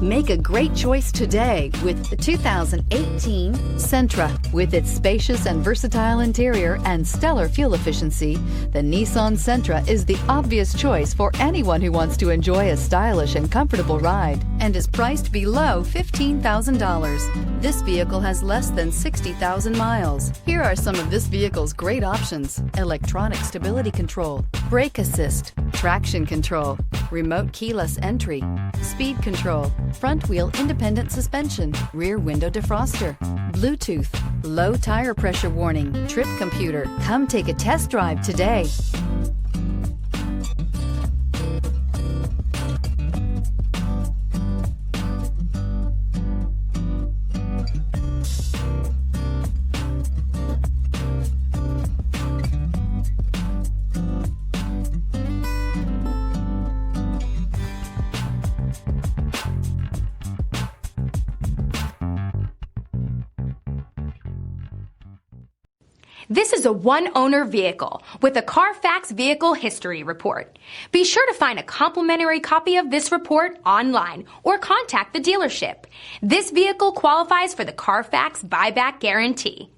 Make a great choice today with the 2018 Sentra. With its spacious and versatile interior and stellar fuel efficiency, the Nissan Sentra is the obvious choice for anyone who wants to enjoy a stylish and comfortable ride and is priced below $15,000. This vehicle has less than 60,000 miles. Here are some of this vehicle's great options: electronic stability control, brake assist, traction control, remote keyless entry, speed control, front wheel independent suspension, rear window defroster, Bluetooth, low tire pressure warning, trip computer. Come take a test drive today. This is a one-owner vehicle with a Carfax Vehicle History Report. Be sure to find a complimentary copy of this report online or contact the dealership. This vehicle qualifies for the Carfax Buyback Guarantee.